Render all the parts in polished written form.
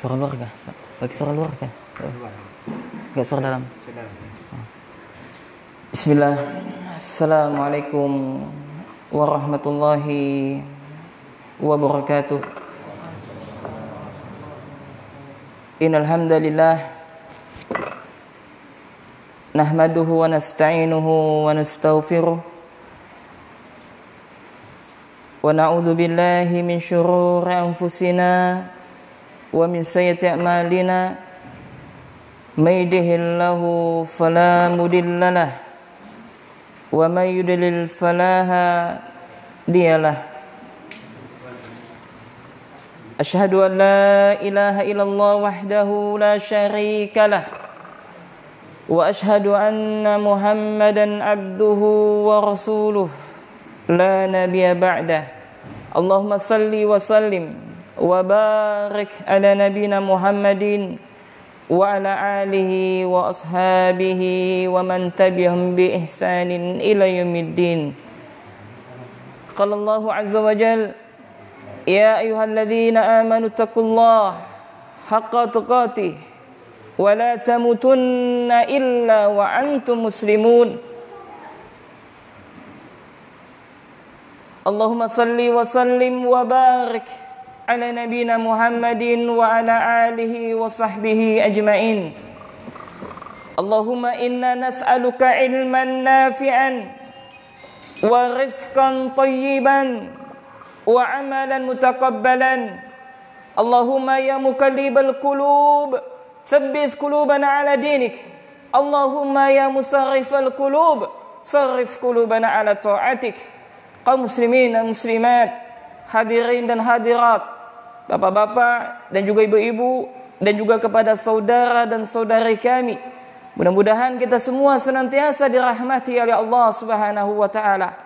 Suara luar kah? Bagi suara luar kah? Enggak, suara dalam. Bismillah. Assalamualaikum warahmatullahi wabarakatuh. Innal hamdalillah nahmaduhu wa nasta'inuhu wa nastaghfiruh wa na'udzu billahi min syururi anfusina wa min sayyiati a'malina may yahdihillahu fala mudilla lahu wa may yudlil fala hadiya lahu. Asyhadu an la ilaha illallah wahdahu la syarika lah wa asyhadu anna Muhammadan abduhu wa rasuluh la nabiyya ba'dah. Allahumma salli wa sallim wa barik ala nabina Muhammadin wa ala alihi wa ashabihi wa man tabi'ahum bi ihsanin ila yaumiddin. Qala Allahu azza wa jalla ya ayyuhalladzina amanu taqullaha haqqa tuqatih wa la tamutunna illa wa antum muslimun. Allahumma salli wa sallim wa barik ala nabiyyina Muhammadin wa ala alihi wa sahbihi ajma'in. Allahumma inna nas'aluka ilman nafi'an wa rizqan thayyiban wa amalan mutakabbalan. Allahumma ya muqallibal qulub tsabbit qulubana ala dinik. Allahumma ya musarrifal qulub sarrif qulubana ala ta'atik. Kaum muslimin dan muslimat, hadirin dan hadirat, bapak-bapak dan juga ibu-ibu, dan juga kepada saudara dan saudari kami, mudah-mudahan kita semua senantiasa dirahmati oleh Allah Subhanahu wa taala.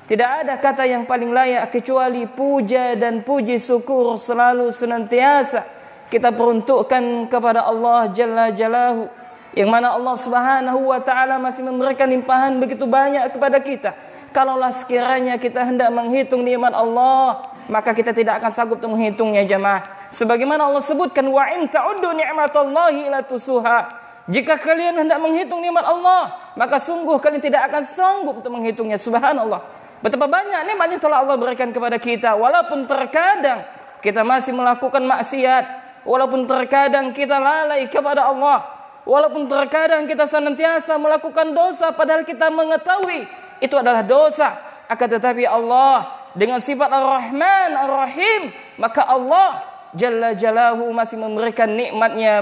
Tidak ada kata yang paling layak kecuali puja dan puji syukur selalu senantiasa kita peruntukkan kepada Allah Jalla Jalaluhu, yang mana Allah Subhanahu wa taala masih memberikan limpahan begitu banyak kepada kita. Kalaulah sekiranya kita hendak menghitung nikmat Allah, maka kita tidak akan sanggup untuk menghitungnya, jemaah. Sebagaimana Allah sebutkan, wa in ta'uddu ni'matallahi la tusuha. Jika kalian hendak menghitung nikmat Allah, maka sungguh kalian tidak akan sanggup untuk menghitungnya. Subhanallah. Betapa banyak nikmat yang telah Allah berikan kepada kita, walaupun terkadang kita masih melakukan maksiat, walaupun terkadang kita lalai kepada Allah, walaupun terkadang kita senantiasa melakukan dosa padahal kita mengetahui itu adalah dosa, akan tetapi Allah dengan sifat Ar-Rahman Ar-Rahim, maka Allah Jalla Jalaluhu masih memberikan nikmatnya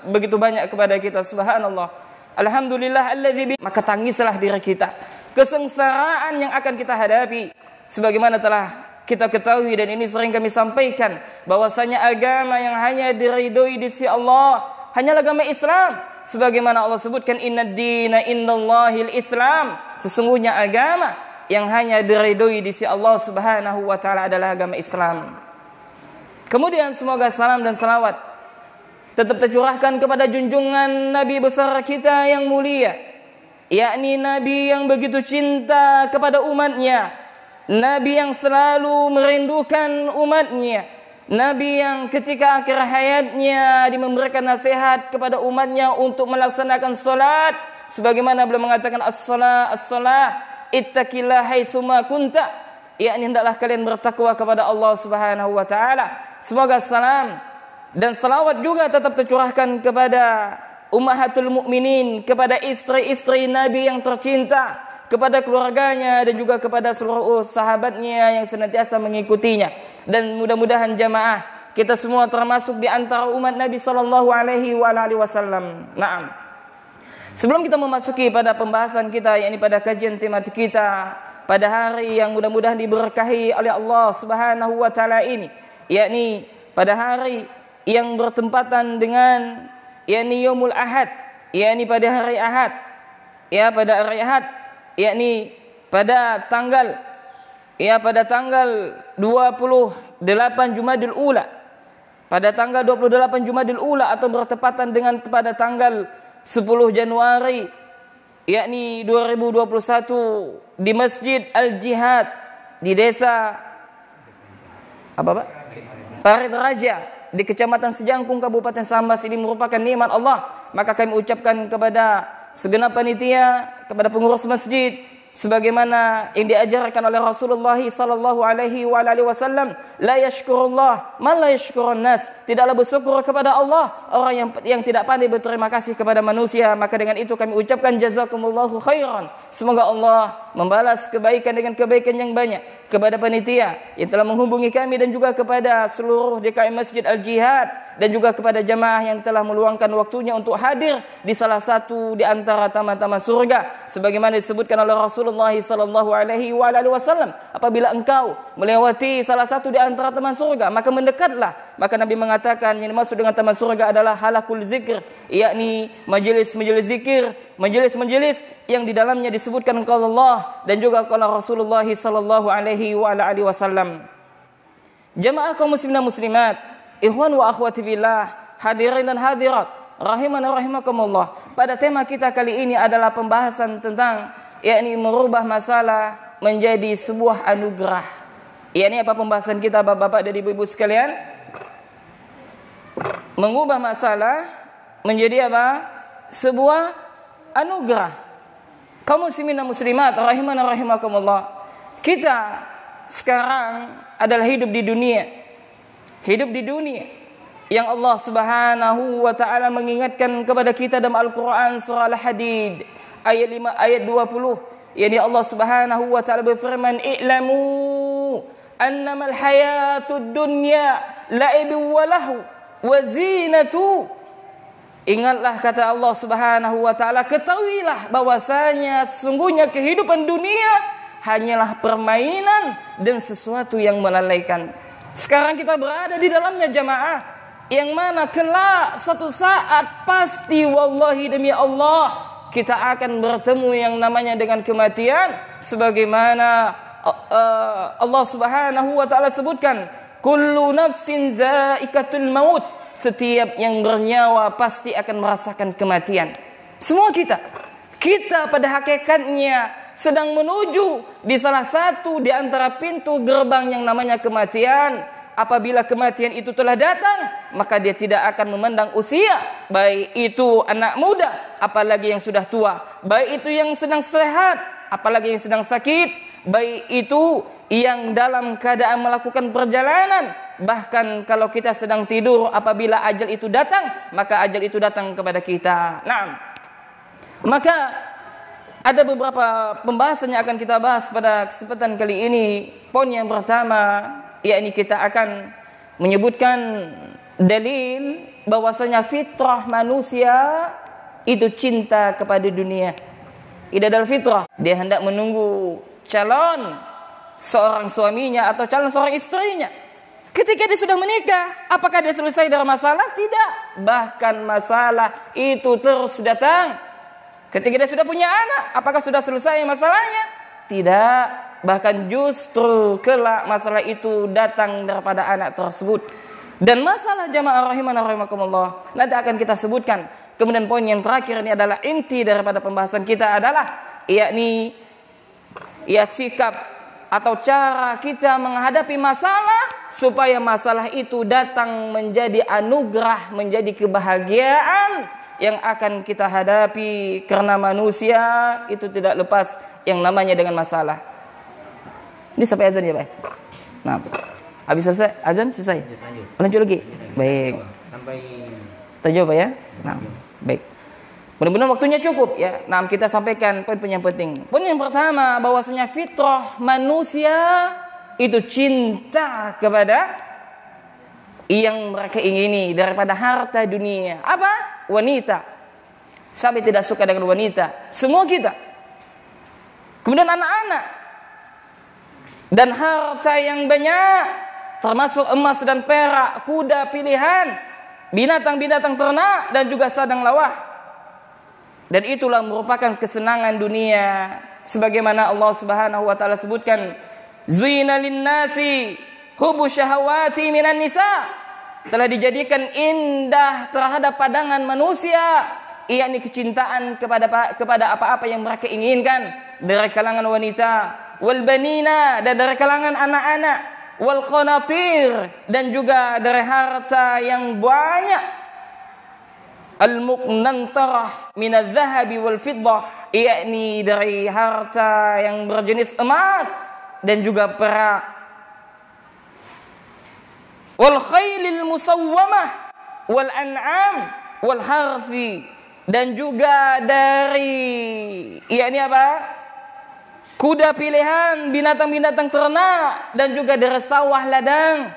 begitu banyak kepada kita. Subhanallah. Alhamdulillah alladzi, maka tangislah diri kita kesengsaraan yang akan kita hadapi, sebagaimana telah kita ketahui dan ini sering kami sampaikan, bahwasanya agama yang hanya diridhoi di sisi Allah hanyalah agama Islam. Sebagaimana Allah sebutkan, innad dina indallahil Islam, sesungguhnya agama yang hanya diridhoi di sisi Allah Subhanahu wa taala adalah agama Islam. Kemudian semoga salam dan salawat tetap tercurahkan kepada junjungan Nabi besar kita yang mulia, yakni Nabi yang begitu cinta kepada umatnya, Nabi yang selalu merindukan umatnya, Nabi yang ketika akhir hayatnya memberikan nasihat kepada umatnya untuk melaksanakan salat, sebagaimana beliau mengatakan as-salah ittaqillah haitsuma kunta, yakni hendaklah kalian bertakwa kepada Allah Subhanahu wa taala. Semoga salam dan salawat juga tetap tercurahkan kepada ummahatul mukminin, kepada istri-istri Nabi yang tercinta, kepada keluarganya dan juga kepada seluruh sahabatnya yang senantiasa mengikutinya. Dan mudah-mudahan jamaah kita semua termasuk di antara umat Nabi sallallahu alaihi wasallam. Naam. Sebelum kita memasuki pada pembahasan kita, yakni pada kajian tematik kita pada hari yang mudah-mudahan diberkahi oleh Allah Subhanahu wa taala ini, yakni pada hari yang bertempatan dengan yakni Yaumul Ahad, yakni pada hari Ahad, pada hari Ahad, yakni pada tanggal 28 Jumadil Ula, pada tanggal 28 Jumadil Ula, atau bertepatan dengan pada tanggal 10 Januari yakni 2021 di Masjid Al-Jihad di desa Parit Raja di Kecamatan Sejangkung, Kabupaten Sambas. Ini merupakan nikmat Allah. Maka kami ucapkan kepada segenap panitia, kepada pengurus masjid, sebagaimana yang diajarkan oleh Rasulullah sallallahu alaihi wasallam, la yashkurullah man la yashkurun nas, tidaklah bersyukur kepada Allah orang yang tidak pandai berterima kasih kepada manusia. Maka dengan itu kami ucapkan jazakumullahu khairan, semoga Allah membalas kebaikan dengan kebaikan yang banyak kepada panitia yang telah menghubungi kami, dan juga kepada seluruh DKM Masjid Al-Jihad, dan juga kepada jamaah yang telah meluangkan waktunya untuk hadir di salah satu di antara taman-taman surga, sebagaimana disebutkan oleh Rasulullah sallallahu alaihi wasallam, apabila engkau melewati salah satu di antara taman surga, maka mendekatlah. Maka Nabi mengatakan yang dimaksud dengan taman surga adalah halakul zikr, yakni majelis-majelis zikir, majelis-majelis yang di dalamnya disebutkan qala Allah dan juga qala Rasulullah sallallahu alaihi wasallam. Jamaah kaum muslimin dan muslimat, ikhwan wa akhwati fillah, hadirin dan hadirat rahimana rahimakumullah. Pada tema kita kali ini adalah pembahasan tentang yakni merubah masalah menjadi sebuah anugerah. Yakni apa pembahasan kita Bapak-bapak dan Ibu-ibu sekalian? Mengubah masalah menjadi apa? Sebuah anugerah. Kaum muslimin dan muslimat rahimana rahimakumullah. Kita sekarang adalah hidup di dunia hidup di dunia yang Allah Subhanahu wa taala mengingatkan kepada kita dalam Al-Qur'an surah Al-Hadid ayat 5 ayat 20, yakni Allah Subhanahu wa taala berfirman, "I'lamu annamal hayatud dunya la'ibun wa lahu wa zinatu." Ingatlah kata Allah Subhanahu wa taala, ketahuilah bahwasanya sesungguhnya kehidupan dunia hanyalah permainan dan sesuatu yang melalaikan. Sekarang kita berada di dalamnya jamaah, yang mana kelak suatu saat pasti wallahi demi Allah kita akan bertemu yang namanya dengan kematian, sebagaimana Allah Subhanahu wa taala sebutkan, kullu nafsin zaikatul maut, setiap yang bernyawa pasti akan merasakan kematian. Semua kita pada hakikatnya sedang menuju di salah satu di antara pintu gerbang yang namanya kematian. Apabila kematian itu telah datang, maka dia tidak akan memandang usia, baik itu anak muda, apalagi yang sudah tua, baik itu yang sedang sehat, apalagi yang sedang sakit, baik itu yang dalam keadaan melakukan perjalanan, bahkan kalau kita sedang tidur, apabila ajal itu datang, maka ajal itu datang kepada kita. Nah, maka ada beberapa pembahasan yang akan kita bahas pada kesempatan kali ini. Poin yang pertama, yakni kita akan menyebutkan dalil bahwasanya fitrah manusia itu cinta kepada dunia. Itu adalah fitrah. Dia hendak menunggu calon seorang suaminya atau calon seorang istrinya. Ketika dia sudah menikah, apakah dia selesai dari masalah? Tidak. Bahkan masalah itu terus datang. Ketika dia sudah punya anak, apakah sudah selesai masalahnya? Tidak. Bahkan justru kelak masalah itu datang daripada anak tersebut. Dan masalah jamaah rahimana rahimakumullah nanti akan kita sebutkan. Kemudian poin yang terakhir ini adalah inti daripada pembahasan kita adalah yakni sikap atau cara kita menghadapi masalah supaya masalah itu datang menjadi anugerah, menjadi kebahagiaan yang akan kita hadapi, karena manusia itu tidak lepas yang namanya dengan masalah. Ini sampai azan ya Pak? Nah, habis selesai azan selesai? Lanjut lagi? Baik. Sampai Lanjut Pak ya? Nah, baik. Mudah-mudahan waktunya cukup ya. Nah, kita sampaikan poin-poin yang penting. Poin yang pertama, bahwasanya fitrah manusia itu cinta kepada yang mereka ingini daripada harta dunia. Apa? Wanita. Siapa tidak suka dengan wanita? Semua kita. Kemudian anak-anak. Dan harta yang banyak, termasuk emas dan perak, kuda pilihan, binatang-binatang ternak, dan juga sadang lawah. Dan itulah merupakan kesenangan dunia. Sebagaimana Allah Subhanahu wa taala sebutkan, Zuyina linnasi hubu syahawati minan nisa. Telah dijadikan indah terhadap pandangan manusia, yakni kecintaan kepada apa-apa yang mereka inginkan dari kalangan wanita, wal banina, dan dari kalangan anak-anak, wal qanatir, dan juga dari harta yang banyak, al muqnantarah min adh-dhahabi wal fiddah, yakni dari harta yang berjenis emas dan juga perak, wal khailil musawwamah wal an'am wal harfi, dan juga dari yakni apa? Kuda pilihan, binatang-binatang ternak, dan juga dari sawah ladang.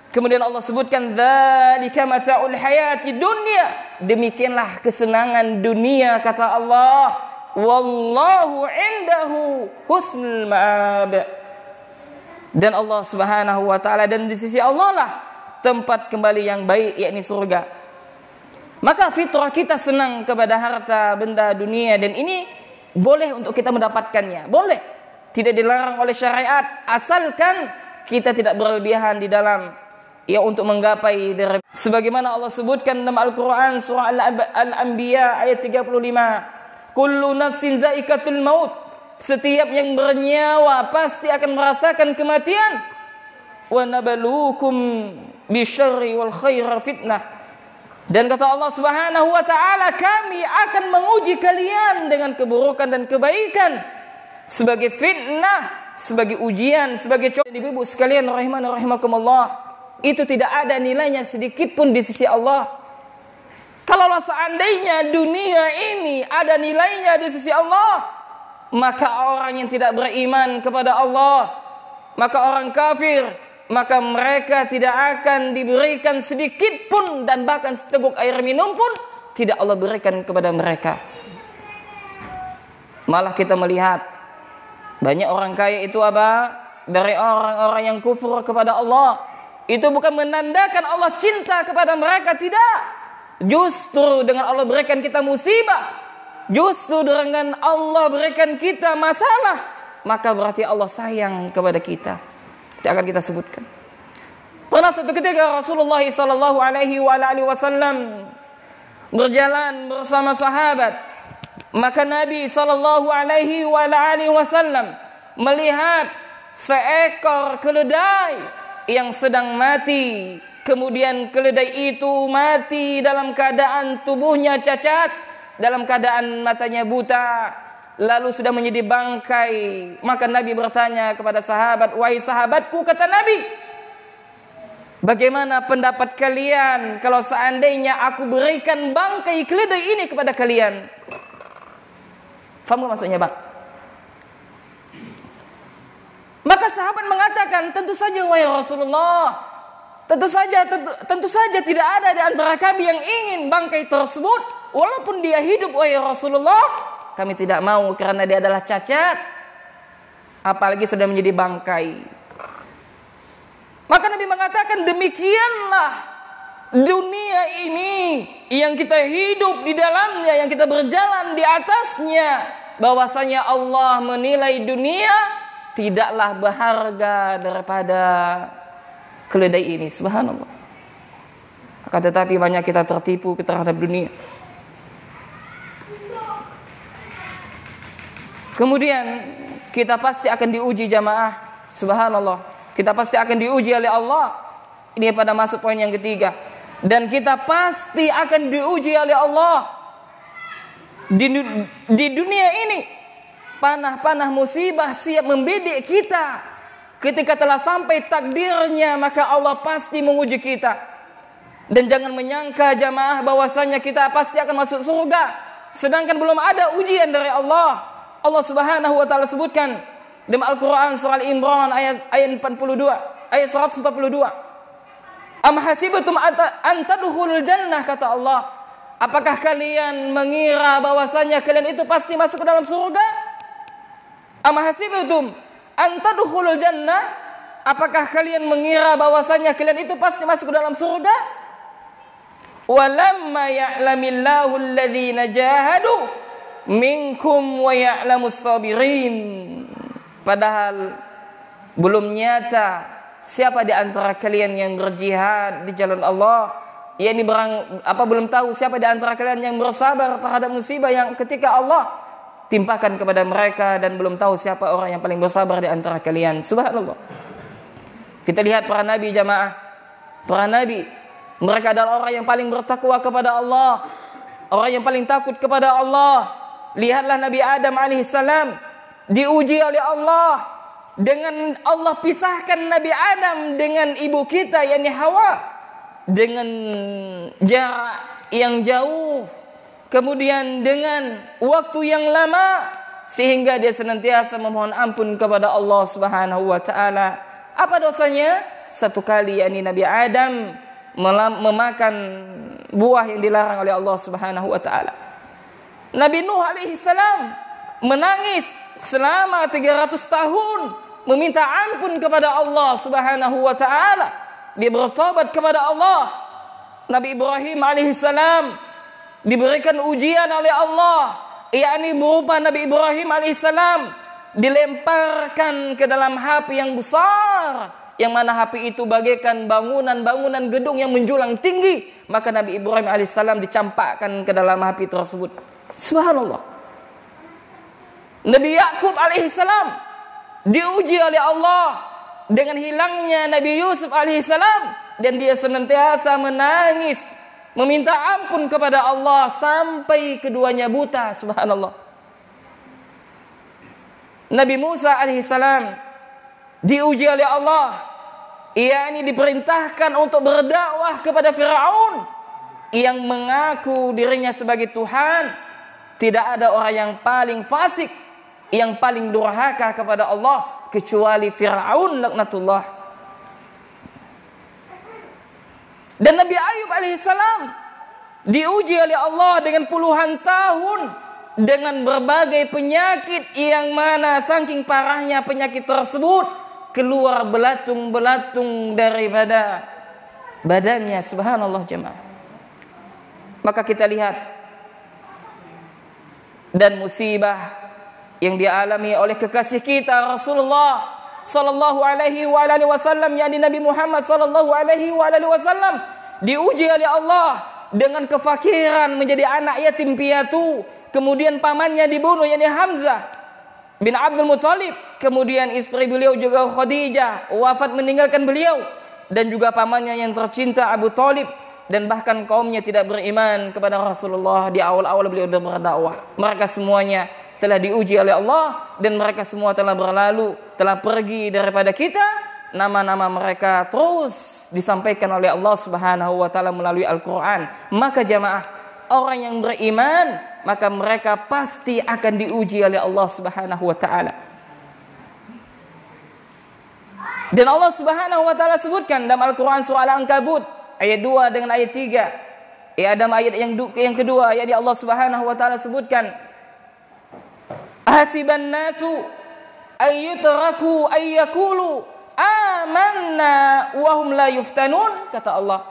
Kemudian Allah sebutkan dzalika mata'ul hayati dunya, demikianlah kesenangan dunia kata Allah, wallahu indahu husnul ma'ab. Dan Allah Subhanahu wa taala, dan di sisi Allah lah tempat kembali yang baik, yakni surga. Maka fitrah kita senang kepada harta benda dunia, dan ini boleh untuk kita mendapatkannya, boleh, tidak dilarang oleh syariat, asalkan kita tidak berlebihan di dalam untuk menggapai dari, sebagaimana Allah sebutkan dalam Al-Qur'an surah Al-Anbiya ayat 35, kullu nafsin zaikatul maut, setiap yang bernyawa pasti akan merasakan kematian, wa nabluukum bisyarri wal khairi fitnah. Dan kata Allah Subhanahu wa taala, kami akan menguji kalian dengan keburukan dan kebaikan sebagai fitnah, sebagai ujian, sebagai coba. Ibu sekalian rahimani rahimakumullah, itu tidak ada nilainya sedikit pun di sisi Allah. Kalaulah seandainya dunia ini ada nilainya di sisi Allah, maka orang yang tidak beriman kepada Allah, maka orang kafir, maka mereka tidak akan diberikan sedikit pun, dan bahkan seteguk air minum pun tidak Allah berikan kepada mereka. Malah kita melihat banyak orang kaya itu apa? Dari orang-orang yang kufur kepada Allah. Itu bukan menandakan Allah cinta kepada mereka, tidak. Justru dengan Allah berikan kita musibah, justru dengan Allah berikan kita masalah, maka berarti Allah sayang kepada kita. Itu akan kita sebutkan. Pernah suatu ketika Rasulullah sallallahu alaihi wasallam berjalan bersama sahabat, maka Nabi sallallahu alaihi wasallam melihat seekor keledai yang sedang mati. Kemudian keledai itu mati dalam keadaan tubuhnya cacat, dalam keadaan matanya buta, lalu sudah menjadi bangkai. Maka Nabi bertanya kepada sahabat, "Wahai sahabatku," kata Nabi, "bagaimana pendapat kalian kalau seandainya aku berikan bangkai keledai ini kepada kalian?" Faham maksudnya, Bang? Maka sahabat mengatakan, "Tentu saja wahai Rasulullah. Tentu saja tidak ada di antara kami yang ingin bangkai tersebut. Walaupun dia hidup wahai Rasulullah, kami tidak mau karena dia adalah cacat. Apalagi sudah menjadi bangkai." Maka Nabi mengatakan, demikianlah dunia ini yang kita hidup di dalamnya, yang kita berjalan di atasnya, bahwasanya Allah menilai dunia tidaklah berharga daripada keledai ini. Subhanallah. Akan tetapi banyak kita tertipu terhadap dunia. Kemudian kita pasti akan diuji jamaah. Subhanallah. Kita pasti akan diuji oleh Allah. Ini pada masuk poin yang ketiga. Dan kita pasti akan diuji oleh Allah di dunia ini. Panah-panah musibah siap membidik kita. Ketika telah sampai takdirnya, maka Allah pasti menguji kita. Dan jangan menyangka jamaah bahwasanya kita pasti akan masuk surga, sedangkan belum ada ujian dari Allah. Allah Subhanahu wa taala sebutkan dalam Al-Qur'an surah Al-Imran ayat 42, ayat 142. Am hasibtum an tadkhulul jannah, kata Allah. Apakah kalian mengira bahwasanya kalian itu pasti masuk ke dalam surga? Am hasibtum antadkhulul jannah, apakah kalian mengira bahwasanya kalian itu pasti masuk ke dalam surga? Walamma ya'lamillahu alladhina jahadu minkum wa ya'lamus sabirin. Padahal belum nyata siapa di antara kalian yang berjihad di jalan Allah, yakni belum tahu siapa di antara kalian yang bersabar terhadap musibah yang ketika Allah timpakan kepada mereka, dan belum tahu siapa orang yang paling bersabar di antara kalian. Subhanallah. Kita lihat para nabi jamaah. Para nabi, mereka adalah orang yang paling bertakwa kepada Allah, orang yang paling takut kepada Allah. Lihatlah Nabi Adam alaihissalam diuji oleh Allah, dengan Allah pisahkan Nabi Adam dengan ibu kita yakni Hawa dengan jarak yang jauh, kemudian dengan waktu yang lama, sehingga dia senantiasa memohon ampun kepada Allah Subhanahu wa taala. Apa dosanya? Satu kali yakni Nabi Adam memakan buah yang dilarang oleh Allah Subhanahu wa taala. Nabi Nuh alaihi salam menangis selama 300 tahun meminta ampun kepada Allah Subhanahu wa taala. Dia bertobat kepada Allah. Nabi Ibrahim alaihi salam diberikan ujian oleh Allah, yakni berupa Nabi Ibrahim alaihissalam dilemparkan ke dalam api yang besar, yang mana api itu bagaikan bangunan-bangunan gedung yang menjulang tinggi. Maka Nabi Ibrahim alaihissalam dicampakkan ke dalam api tersebut. Subhanallah. Nabi Yakub alaihissalam diuji oleh Allah dengan hilangnya Nabi Yusuf alaihissalam, dan dia senantiasa menangis meminta ampun kepada Allah sampai keduanya buta. Subhanallah. Nabi Musa alaihissalam diuji oleh Allah Ia ini diperintahkan untuk berdakwah kepada Firaun yang mengaku dirinya sebagai Tuhan. Tidak ada orang yang paling fasik, yang paling durhaka kepada Allah kecuali Firaun laknatullah. Dan Nabi Ayub alaihissalam diuji oleh Allah dengan puluhan tahun dengan berbagai penyakit, yang mana saking parahnya penyakit tersebut keluar belatung-belatung daripada badannya. Subhanallah jemaah. Maka kita lihat dan musibah yang dialami oleh kekasih kita Rasulullah sallallahu alaihi wasallam, yakni Nabi Muhammad sallallahu alaihi wasallam, diuji oleh Allah dengan kefakiran, menjadi anak yatim piatu. Kemudian pamannya dibunuh, yakni Hamzah bin Abdul Muthalib. Kemudian istri beliau juga Khadijah wafat meninggalkan beliau, dan juga pamannya yang tercinta Abu Thalib, dan bahkan kaumnya tidak beriman kepada Rasulullah di awal-awal beliau berdakwah. Mereka semuanya telah diuji oleh Allah, dan mereka semua telah berlalu, telah pergi daripada kita. Nama-nama mereka terus disampaikan oleh Allah Subhanahu wa taala melalui Al-Qur'an. Maka jamaah, orang yang beriman, maka mereka pasti akan diuji oleh Allah Subhanahu wa taala. Dan Allah Subhanahu wa taala sebutkan dalam Al-Qur'an surah Al-Ankabut ayat 2 dengan ayat 3. Dalam ayat yang kedua, yakni Allah Subhanahu wa taala sebutkan, "Hasiban nasu ayyutraku ayyakulu amanna wa hum la yuftanun," kata Allah.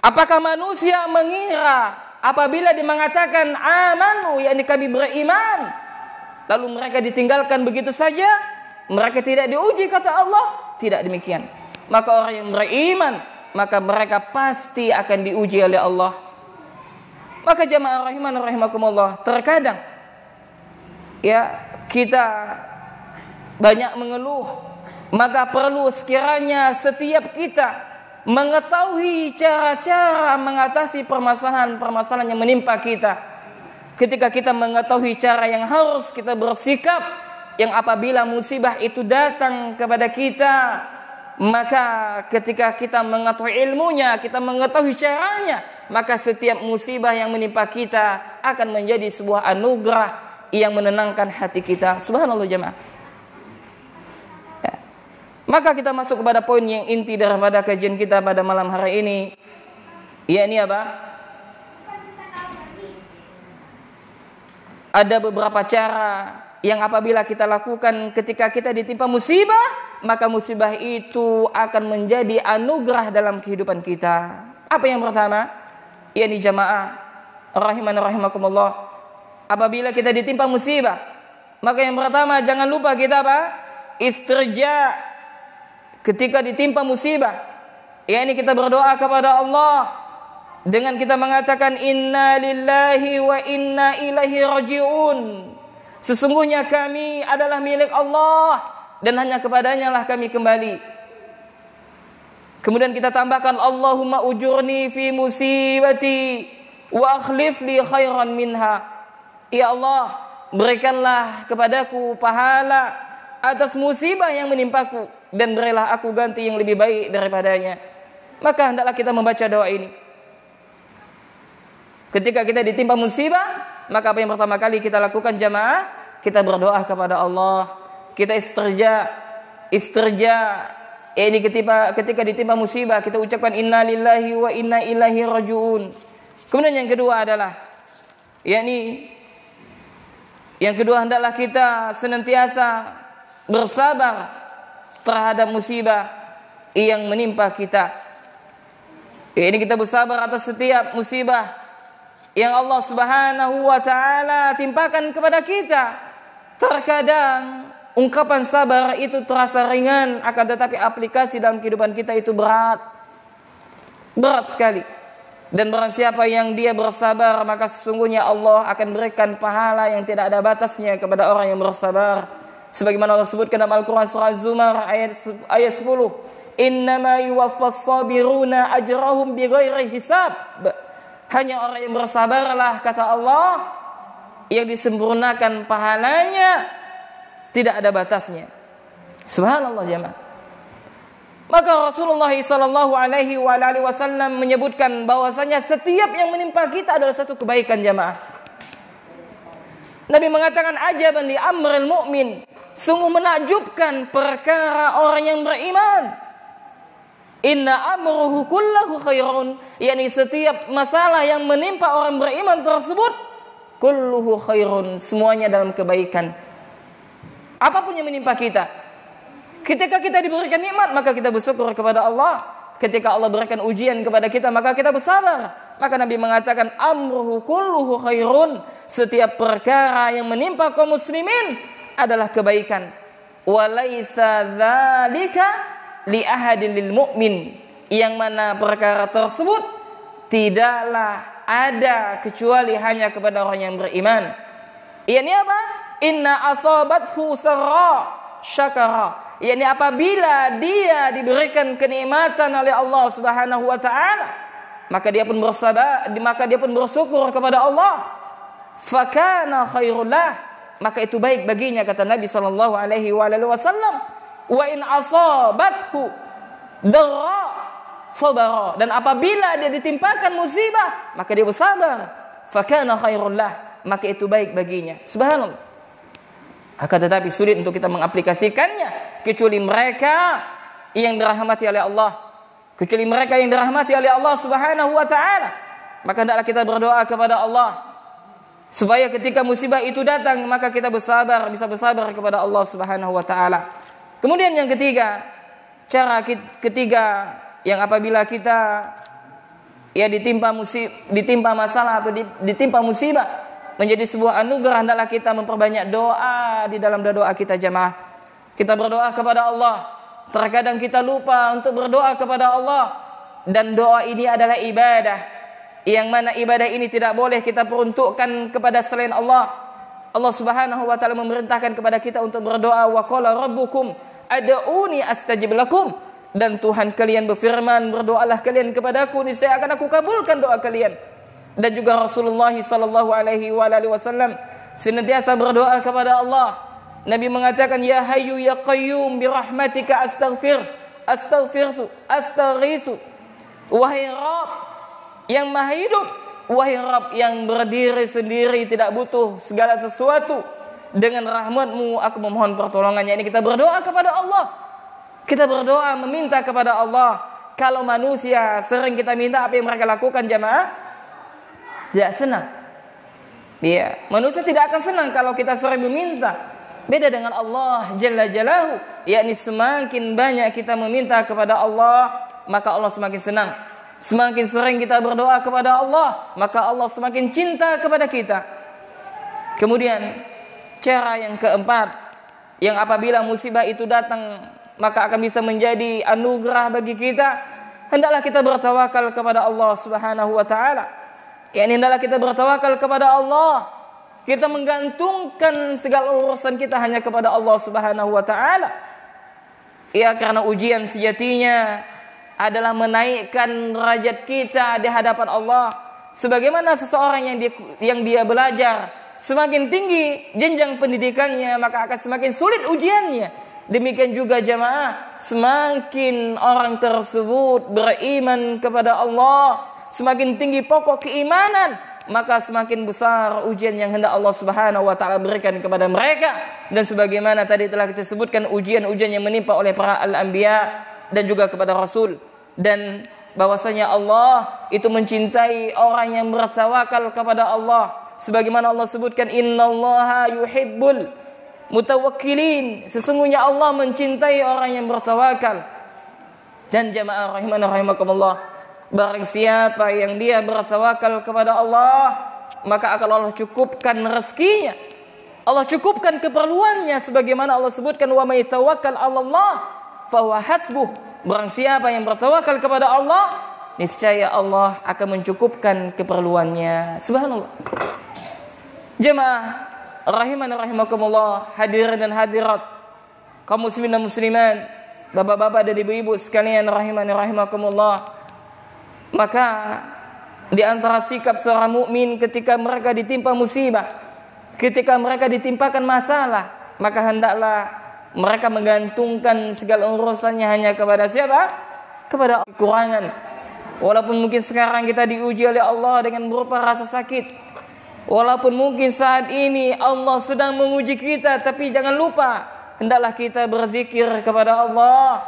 Apakah manusia mengira apabila dia mengatakan amanu, yakni kami beriman, lalu mereka ditinggalkan begitu saja, mereka tidak diuji, kata Allah? Tidak demikian. Maka orang yang beriman, maka mereka pasti akan diuji oleh Allah. Maka jamaah rahiman rahimakumullah, terkadang kita banyak mengeluh, maka perlu sekiranya setiap kita mengetahui cara-cara mengatasi permasalahan-permasalahan yang menimpa kita. Ketika kita mengetahui cara yang harus kita bersikap, yang apabila musibah itu datang kepada kita, maka ketika kita mengetahui ilmunya, kita mengetahui caranya, maka setiap musibah yang menimpa kita akan menjadi sebuah anugerah yang menenangkan hati kita. Subhanallah jemaah. Maka kita masuk kepada poin yang inti daripada kajian kita pada malam hari ini, yakni apa? Ada beberapa cara yang apabila kita lakukan ketika kita ditimpa musibah, maka musibah itu akan menjadi anugerah dalam kehidupan kita. Apa yang pertama? Yakni jamaah rahiman rahimakumullah, apabila kita ditimpa musibah, maka yang pertama jangan lupa kita apa? Istirja. Ketika ditimpa musibah, yakni kita berdoa kepada Allah dengan kita mengatakan inna lillahi wa inna ilaihi raji'un. Sesungguhnya kami adalah milik Allah dan hanya kepadanya lah kami kembali. Kemudian kita tambahkan Allahumma ujurni fi musibati wa akhlif li khairan minha. Ya Allah, berikanlah kepadaku pahala atas musibah yang menimpaku, dan berilah aku ganti yang lebih baik daripadanya. Maka hendaklah kita membaca doa ini ketika kita ditimpa musibah. Maka apa yang pertama kali kita lakukan jamaah? Kita berdoa kepada Allah. Kita istirja. Ini ketika ditimpa musibah, kita ucapkan inna lillahi wa inna ilaihi raji'un. Kemudian yang kedua adalah, hendaklah kita senantiasa bersabar terhadap musibah yang menimpa kita. Ini kita bersabar atas setiap musibah yang Allah Subhanahu wa taala timpakan kepada kita. Terkadang ungkapan sabar itu terasa ringan, akan tetapi aplikasi dalam kehidupan kita itu berat sekali. Dan barang siapa yang dia bersabar, maka sesungguhnya Allah akan berikan pahala yang tidak ada batasnya kepada orang yang bersabar. Sebagaimana Allah sebutkan dalam Al-Quran surah Az-Zumar ayat 10, innama yuwaffas sabiruna ajrahum bighairi hisab. Hanya orang yang bersabarlah, kata Allah, yang disempurnakan pahalanya tidak ada batasnya. Subhanallah jemaah. Maka Rasulullah sallallahu alaihi wasallam menyebutkan bahwasanya setiap yang menimpa kita adalah satu kebaikan jamaah. Nabi mengatakan ajaban li amril mu'min, sungguh menakjubkan perkara orang yang beriman. Inna amruhu kullahu khairun, yakni setiap masalah yang menimpa orang beriman tersebut kulluhu khairun, semuanya dalam kebaikan. Apapun yang menimpa kita, ketika kita diberikan nikmat maka kita bersyukur kepada Allah. Ketika Allah berikan ujian kepada kita maka kita bersabar. Maka Nabi mengatakan amruhu kulluhu khairun, setiap perkara yang menimpa kaum muslimin adalah kebaikan. Walaisa dzalika li ahadin lil mu'min, yang mana perkara tersebut tidaklah ada kecuali hanya kepada orang yang beriman. Ini apa? Inna asabathu sarra syakara, yakni apabila dia diberikan kenikmatan oleh Allah Subhanahu wa taala, maka dia pun bersabar, maka dia pun bersyukur kepada Allah. Fakana khairul lah, maka itu baik baginya, kata Nabi sallallahu alaihi wasallam. Wa in asabathu darra sabara, dan apabila dia ditimpakan musibah maka dia bersabar. Fakana khairul lah, maka itu baik baginya. Subhanallah. Akan tetapi sulit untuk kita mengaplikasikannya kecuali mereka yang dirahmati oleh Allah, kecuali mereka yang dirahmati oleh Allah Subhanahu wa taala. Maka hendaklah kita berdoa kepada Allah supaya ketika musibah itu datang maka kita bersabar, bisa bersabar kepada Allah Subhanahu wa taala. Kemudian yang ketiga, cara ketiga yang apabila kita ditimpa masalah atau ditimpa musibah menjadi sebuah anugerah, hendaklah kita memperbanyak doa di dalam doa kita jamaah. Kita berdoa kepada Allah. Terkadang kita lupa untuk berdoa kepada Allah, dan doa ini adalah ibadah, yang mana ibadah ini tidak boleh kita peruntukkan kepada selain Allah. Allah Subhanahu wa taala memerintahkan kepada kita untuk berdoa, wa qala rabbukum ad'uni astajib lakum, dan Tuhan kalian berfirman, berdoalah kalian kepadaku, niscaya akan aku kabulkan doa kalian. Dan juga Rasulullah sallallahu alaihi wasallam senantiasa berdoa kepada Allah. Nabi mengatakan, ya hayyu ya qayyum bi rahmatika astaghisu. Wahai Rabb yang maha hidup, wahai Rabb yang berdiri sendiri tidak butuh segala sesuatu, dengan rahmat-Mu aku memohon pertolongannya. Ini kita berdoa kepada Allah. Kita berdoa meminta kepada Allah. Kalau manusia sering kita minta, apa yang mereka lakukan jamaah? Tidak senang. Ya, manusia tidak akan senang kalau kita sering meminta. Beda dengan Allah Jalla Jalaluhu, yakni semakin banyak kita meminta kepada Allah, maka Allah semakin senang. Semakin sering kita berdoa kepada Allah, maka Allah semakin cinta kepada kita. Kemudian cara yang keempat, yang apabila musibah itu datang maka akan bisa menjadi anugerah bagi kita, hendaklah kita bertawakal kepada Allah Subhanahu wa taala. Yani hendaklah kita bertawakal kepada Allah. Kita menggantungkan segala urusan kita hanya kepada Allah Subhanahu wa taala. Ya, karena ujian sejatinya adalah menaikkan derajat kita di hadapan Allah. Sebagaimana seseorang yang dia belajar, semakin tinggi jenjang pendidikannya, maka akan semakin sulit ujiannya. Demikian juga jamaah, semakin orang tersebut beriman kepada Allah, semakin tinggi pokok keimanan, maka semakin besar ujian yang hendak Allah Subhanahu wa taala berikan kepada mereka. Dan sebagaimana tadi telah kita sebutkan, ujian-ujian yang menimpa oleh para al-anbiya dan juga kepada Rasul. Dan bahwasanya Allah itu mencintai orang yang bertawakal kepada Allah. Sebagaimana Allah sebutkan, innallaha yuhibbul mutawakkilin, sesungguhnya Allah mencintai orang yang bertawakal. Dan jamaah rahimana rahimakumullah, barang siapa yang dia bertawakal kepada Allah, maka akan Allah cukupkan rezekinya, Allah cukupkan keperluannya. Sebagaimana Allah sebutkan, wa may tawakkal 'alallah fa huwa hasbuh. Barang siapa yang bertawakal kepada Allah, niscaya Allah akan mencukupkan keperluannya. Subhanallah. Jemaah rahimana rahimakumullah, hadirin dan hadirat, kaum muslimin dan muslimat, bapak-bapak dan ibu-ibu sekalian rahimana rahimakumullah. Maka di antara sikap seorang mukmin ketika mereka ditimpa musibah, ketika mereka ditimpakan masalah, maka hendaklah Mereka menggantungkan segala urusannya hanya kepada siapa? Kepada kekurangan. Walaupun mungkin sekarang kita diuji oleh Allah dengan berupa rasa sakit, walaupun mungkin saat ini Allah sedang menguji kita, tapi jangan lupa hendaklah kita berzikir kepada Allah.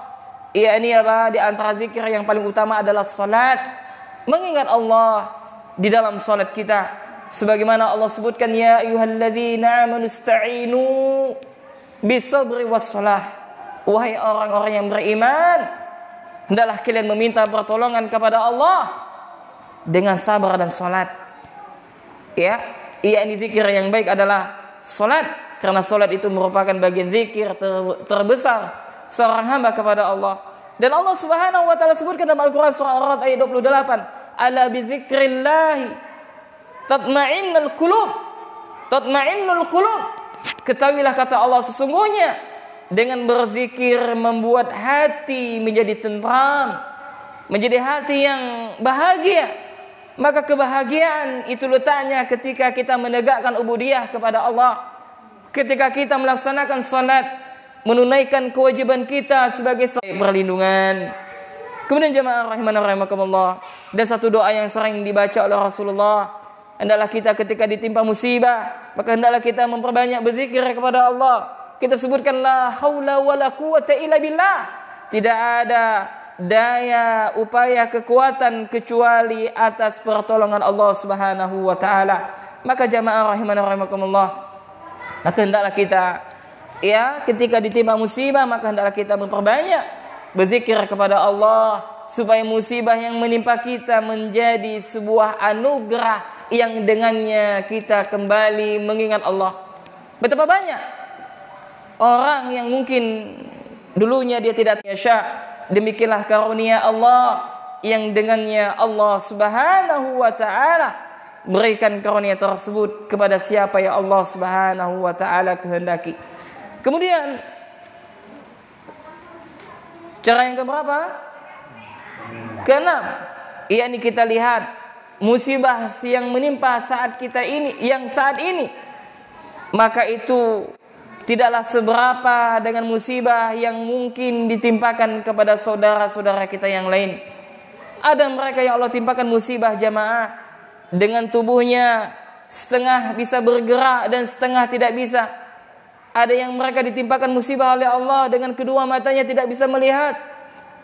Ini apa? Di antara zikir yang paling utama adalah salat. Mengingat Allah di dalam salat kita. Sebagaimana Allah sebutkan, ya ayyuhalladzina amanu ista'inu bisabri wassalah. Wahai orang-orang yang beriman, hendaklah kalian meminta pertolongan kepada Allah dengan sabar dan salat. Ini zikir yang baik adalah salat, karena salat itu merupakan bagian zikir terbesar seorang hamba kepada Allah. Dan Allah Subhanahu wa taala sebutkan dalam Al-Qur'an surah Ar-Ra'd ayat 28, ala bizikrillah tatma'innul qulub. Tatma'innul qulub. Ketahuilah kata Allah, sesungguhnya dengan berzikir membuat hati menjadi tentram, menjadi hati yang bahagia. Maka kebahagiaan itu letaknya ketika kita menegakkan ubudiyah kepada Allah, ketika kita melaksanakan salat, menunaikan kewajiban kita sebagai perlindungan. Kemudian jemaah rahimana rahimakumullah, dan satu doa yang sering dibaca oleh Rasulullah, hendaklah kita ketika ditimpa musibah, maka hendaklah kita memperbanyak berzikir kepada Allah. Kita sebutkan la haula wala quwata illa billah. Tidak ada daya, upaya, kekuatan kecuali atas pertolongan Allah Subhanahu wa taala. Maka jamaah rahimana rahimakumullah, maka hendaklah kita ketika ditimpa musibah, maka hendaklah kita memperbanyak berzikir kepada Allah, supaya musibah yang menimpa kita menjadi sebuah anugerah yang dengannya kita kembali mengingat Allah. Betapa banyak orang yang mungkin dulunya dia tidak yasha, demikianlah karunia Allah yang dengannya Allah Subhanahu wa taala berikan karunia tersebut kepada siapa yang Allah Subhanahu wa taala kehendaki. Kemudian cara yang keberapa? Keenam, yakni kita lihat musibah yang menimpa saat kita ini, yang saat ini, maka itu tidaklah seberapa dengan musibah yang mungkin ditimpakan kepada saudara-saudara kita yang lain. Ada mereka yang Allah timpakan musibah jamaah, dengan tubuhnya setengah bisa bergerak dan setengah tidak bisa. Ada yang mereka ditimpakan musibah oleh Allah dengan kedua matanya tidak bisa melihat.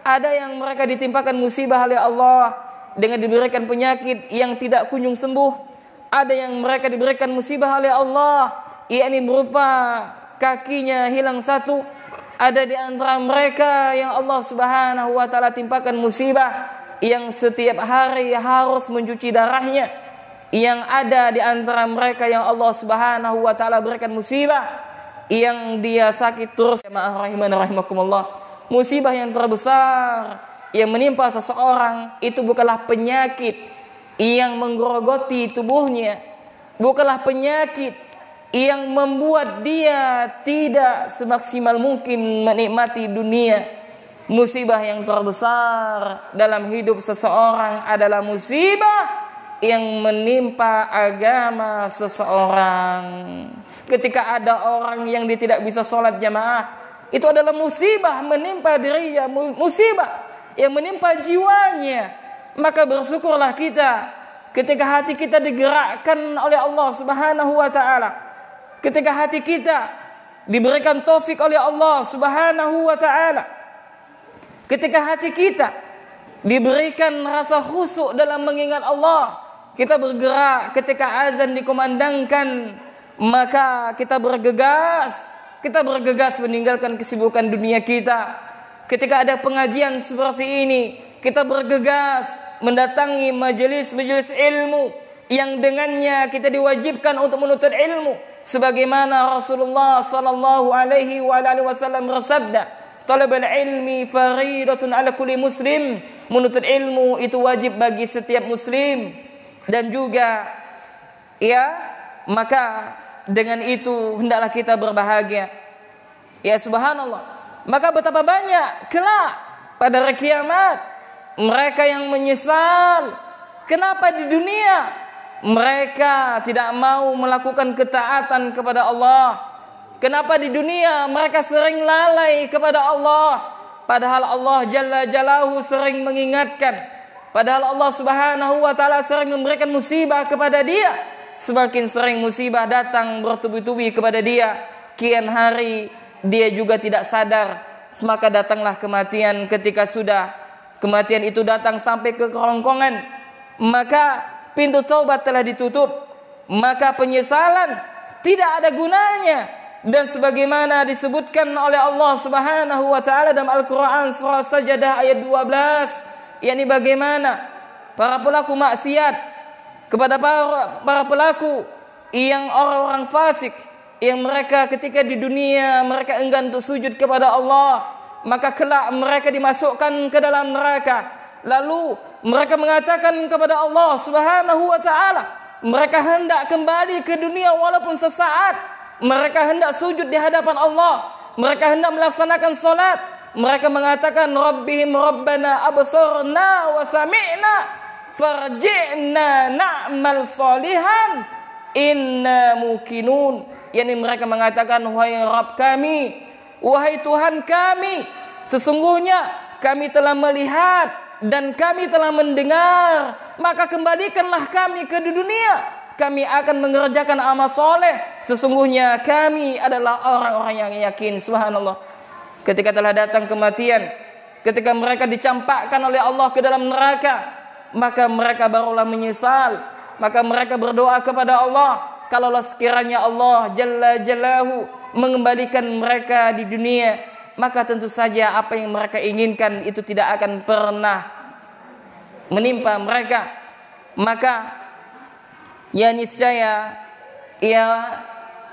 Ada yang mereka ditimpakan musibah oleh Allah dengan diberikan penyakit yang tidak kunjung sembuh. Ada yang mereka diberikan musibah oleh Allah, yakni berupa kakinya hilang satu. Ada di antara mereka yang Allah Subhanahu wa taala timpakan musibah yang setiap hari harus mencuci darahnya. Yang ada di antara mereka yang Allah Subhanahu wa taala berikan musibah yang dia sakit terus. Jemaah rahimana rahimakumullah, musibah yang terbesar yang menimpa seseorang itu bukanlah penyakit yang menggerogoti tubuhnya, bukanlah penyakit yang membuat dia tidak semaksimal mungkin menikmati dunia. Musibah yang terbesar dalam hidup seseorang adalah musibah yang menimpa agama seseorang. Ketika ada orang yang dia tidak bisa sholat jamaah, itu adalah musibah menimpa dirinya, musibah yang menimpa jiwanya. Maka bersyukurlah kita ketika hati kita digerakkan oleh Allah Subhanahu wa taala, ketika hati kita diberikan taufik oleh Allah Subhanahu wa taala, ketika hati kita diberikan rasa khusyuk dalam mengingat Allah, kita bergerak ketika azan dikumandangkan, maka kita bergegas meninggalkan kesibukan dunia kita. Ketika ada pengajian seperti ini, kita bergegas mendatangi majelis-majelis ilmu yang dengannya kita diwajibkan untuk menuntut ilmu, sebagaimana Rasulullah sallallahu alaihi wasallam bersabda, talabul ilmi fariidatun ala kulli muslim. Menuntut ilmu itu wajib bagi setiap muslim. Dan juga maka dengan itu hendaklah kita berbahagia. Ya subhanallah. Maka betapa banyak kelak pada hari kiamat mereka yang menyesal. Kenapa di dunia mereka tidak mau melakukan ketaatan kepada Allah? Kenapa di dunia mereka sering lalai kepada Allah, padahal Allah Jalla Jalaluhu sering mengingatkan, padahal Allah Subhanahu wa taala sering memberikan musibah kepada dia. Semakin sering musibah datang bertubi-tubi kepada dia, kian hari dia juga tidak sadar, maka datanglah kematian. Ketika sudah kematian itu datang sampai ke kerongkongan, maka pintu taubat telah ditutup, maka penyesalan tidak ada gunanya. Dan sebagaimana disebutkan oleh Allah Subhanahu wa taala dalam Al-Qur'an surah Sajdah ayat 12, yakni bagaimana para pelaku maksiat kepada para pelaku yang orang-orang fasik, yang mereka ketika di dunia mereka enggan untuk sujud kepada Allah, maka kelak mereka dimasukkan ke dalam neraka. Lalu mereka mengatakan kepada Allah Subhanahu wa taala, mereka hendak kembali ke dunia walaupun sesaat. Mereka hendak sujud di hadapan Allah, mereka hendak melaksanakan salat. Mereka mengatakan, Rabbihim Rabbana absarna wa sami'na farji'na na'mal salihan inna muqinun. Yani mereka mengatakan, wahai Rabb kami, wahai Tuhan kami, sesungguhnya kami telah melihat dan kami telah mendengar, maka kembalikanlah kami ke dunia. Kami akan mengerjakan amal soleh. Sesungguhnya kami adalah orang-orang yang yakin. Subhanallah. Ketika telah datang kematian, ketika mereka dicampakkan oleh Allah ke dalam neraka, maka mereka barulah menyesal. Maka mereka berdoa kepada Allah, kalaulah sekiranya Allah Jalla Jalaluhu mengembalikan mereka di dunia, maka tentu saja apa yang mereka inginkan itu tidak akan pernah menimpa mereka. Maka ya niscaya ya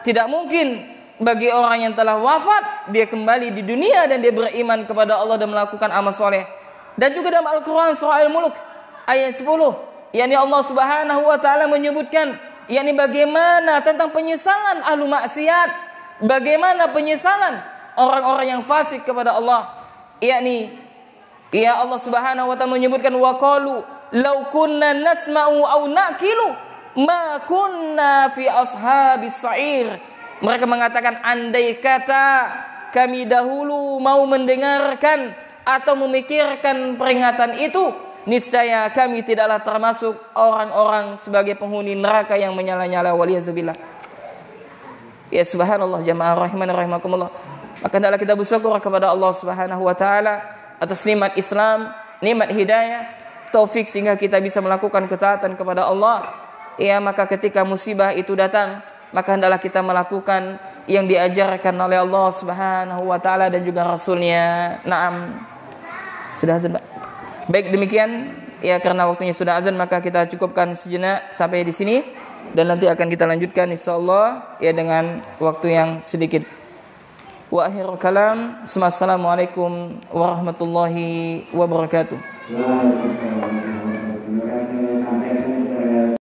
tidak mungkin bagi orang yang telah wafat dia kembali di dunia dan dia beriman kepada Allah dan melakukan amal soleh. Dan juga dalam Al-Quran surah Al-Mulk ayat 10, yakni Allah Subhanahu wa taala menyebutkan yakni bagaimana tentang penyesalan ahlu maksiat, bagaimana penyesalan orang-orang yang fasik kepada Allah. Yakni ya Allah Subhanahu wa taala menyebutkan, wa qalu law kunna nasma'u aw naqilu ma kunna fi ashabis sa'ir. Mereka mengatakan, andai kata kami dahulu mau mendengarkan atau memikirkan peringatan itu, niscaya kami tidaklah termasuk orang-orang sebagai penghuni neraka yang menyala-nyala, waliyazubillah. Ya subhanallah, jamaah rahimani rahimakumullah. Maka hendaklah kita bersyukur kepada Allah Subhanahu wa taala atas nikmat Islam, nikmat hidayah, taufik sehingga kita bisa melakukan ketaatan kepada Allah. Ya, maka ketika musibah itu datang, maka hendaklah kita melakukan yang diajarkan oleh Allah Subhanahu wa taala dan juga Rasulnya. Naam. Sudah azan, Pak? Baik, demikian ya, karena waktunya sudah azan maka kita cukupkan sejenak sampai di sini dan nanti akan kita lanjutkan insyaallah ya dengan waktu yang sedikit. Wa akhirul kalam, assalamualaikum warahmatullahi wabarakatuh.